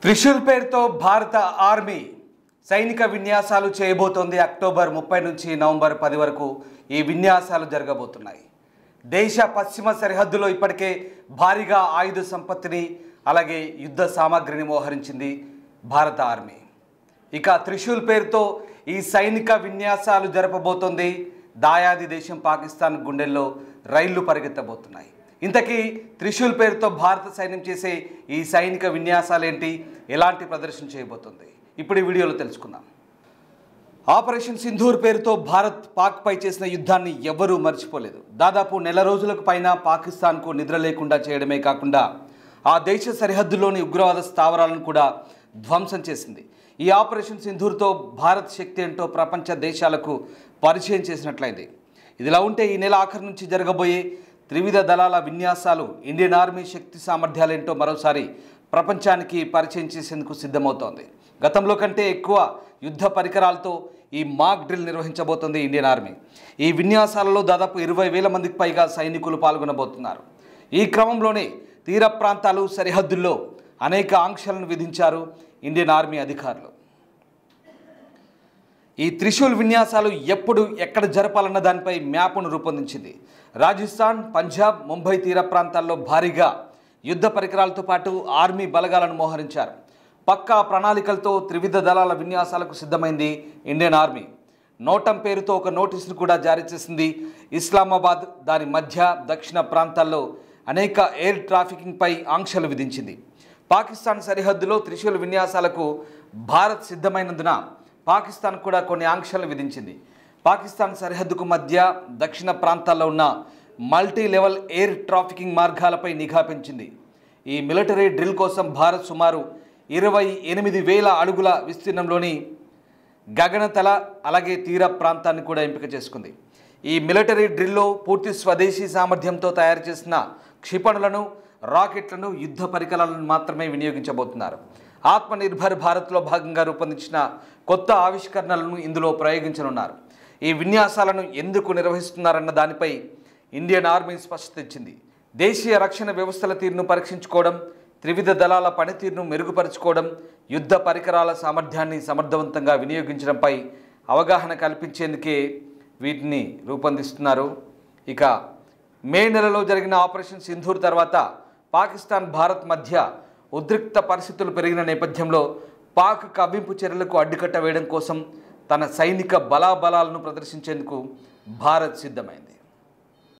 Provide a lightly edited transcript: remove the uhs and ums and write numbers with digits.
త్రిశూల్ పేరుతో భారత ఆర్మీ సైనిక విన్యాసాలు చేయబోతోంది. అక్టోబర్ 30 నుంచి నవంబర్ 10 వరకు ఈ విన్యాసాలు జరగబోతున్నాయి. దేశ పశ్చిమ సరిహద్దులో ఇప్పటికే భారీగా ఆయుధ సంపత్తిని అలాగే యుద్ధ సామాగ్రిని మోహరించింది భారత ఆర్మీ. ఇక త్రిశూల్ పేరుతో ఈ సైనిక విన్యాసాలు జరపబోతోంది. దాయాది దేశం పాకిస్తాన్ గుండెల్లో రైళ్లు పరిగెత్తబోతున్నాయి. ఇంతకీ త్రిశూల్ పేరుతో భారత సైన్యం చేసే ఈ సైనిక విన్యాసాలేంటి, ఎలాంటి ప్రదర్శన చేయబోతుంది, ఇప్పుడు ఈ వీడియోలో తెలుసుకుందాం. ఆపరేషన్ సింధూర్ పేరుతో భారత్ పాక్పై చేసిన యుద్ధాన్ని ఎవ్వరూ మర్చిపోలేదు. దాదాపు నెల రోజులకు పైన పాకిస్తాన్కు నిద్ర లేకుండా చేయడమే కాకుండా ఆ దేశ సరిహద్దులోని ఉగ్రవాద స్థావరాలను కూడా ధ్వంసం చేసింది. ఈ ఆపరేషన్ సింధూర్తో భారత్ శక్తి ఏంటో ప్రపంచ దేశాలకు పరిచయం చేసినట్లయింది. ఇదిలా ఉంటే ఈ నెల ఆఖరి నుంచి జరగబోయే త్రివిధ దళాల విన్యాసాలు ఇండియన్ ఆర్మీ శక్తి సామర్థ్యాలేంటో మరోసారి ప్రపంచానికి పరిచయం చేసేందుకు సిద్ధమవుతోంది. గతంలో కంటే ఎక్కువ యుద్ధ పరికరాలతో ఈ మాక్ డ్రిల్ నిర్వహించబోతోంది ఇండియన్ ఆర్మీ. ఈ విన్యాసాలలో దాదాపు 20,000 మందికి పైగా సైనికులు పాల్గొనబోతున్నారు. ఈ క్రమంలోనే తీర ప్రాంతాలు, సరిహద్దుల్లో అనేక ఆంక్షలను విధించారు ఇండియన్ ఆర్మీ అధికారులు. ఈ త్రిశూల్ విన్యాసాలు ఎప్పుడు ఎక్కడ జరపాలన్న దానిపై మ్యాప్ను రూపొందించింది. రాజస్థాన్, పంజాబ్, ముంబై తీర ప్రాంతాల్లో భారీగా యుద్ధ పరికరాలతో పాటు ఆర్మీ బలగాలను మోహరించారు. పక్కా ప్రణాళికలతో త్రివిధ దళాల విన్యాసాలకు సిద్ధమైంది ఇండియన్ ఆర్మీ. నోటం పేరుతో ఒక నోటీసును కూడా జారీ చేసింది. ఇస్లామాబాద్, దాని మధ్య దక్షిణ ప్రాంతాల్లో అనేక ఎయిర్ ట్రాఫికింగ్పై ఆంక్షలు విధించింది. పాకిస్తాన్ సరిహద్దులో త్రిశూల్ విన్యాసాలకు భారత్ సిద్ధమైనందున పాకిస్తాన్ కూడా కొన్ని ఆంక్షలు విధించింది. పాకిస్తాన్ సరిహద్దుకు మధ్య దక్షిణ ప్రాంతాల్లో ఉన్న మల్టీ లెవెల్ ఎయిర్ ట్రాఫికింగ్ మార్గాలపై నిఘా పెంచింది. ఈ మిలిటరీ డ్రిల్ కోసం భారత్ సుమారు 28,000 అడుగుల విస్తీర్ణంలోని గగనతల అలాగే తీర ప్రాంతాన్ని కూడా ఎంపిక చేసుకుంది. ఈ మిలిటరీ డ్రిల్లో పూర్తి స్వదేశీ సామర్థ్యంతో తయారు చేసిన క్షిపణులను, రాకెట్లను, యుద్ధ పరికరాలను మాత్రమే వినియోగించబోతున్నారు. ఆత్మనిర్భర్ భారత్లో భాగంగా రూపొందించిన కొత్త ఆవిష్కరణలను ఇందులో ప్రయోగించనున్నారు. ఈ విన్యాసాలను ఎందుకు నిర్వహిస్తున్నారన్న దానిపై ఇండియన్ ఆర్మీ స్పష్టత ఇచ్చింది. దేశీయ రక్షణ వ్యవస్థల తీరును పరీక్షించుకోవడం, త్రివిధ దళాల పనితీరును మెరుగుపరుచుకోవడం, యుద్ధ పరికరాల సామర్థ్యాన్ని సమర్థవంతంగా వినియోగించడంపై అవగాహన కల్పించేందుకే వీటిని రూపొందిస్తున్నారు. ఇక మే నెలలో జరిగిన ఆపరేషన్ సింధూర్ తర్వాత పాకిస్తాన్, భారత్ మధ్య ఉద్రిక్త పరిస్థితులు పెరిగిన నేపథ్యంలో పాక్ కవ్వింపు చర్యలకు అడ్డుకట్ట వేయడం కోసం తన సైనిక బలాబలాలను ప్రదర్శించేందుకు భారత్ సిద్ధమైంది.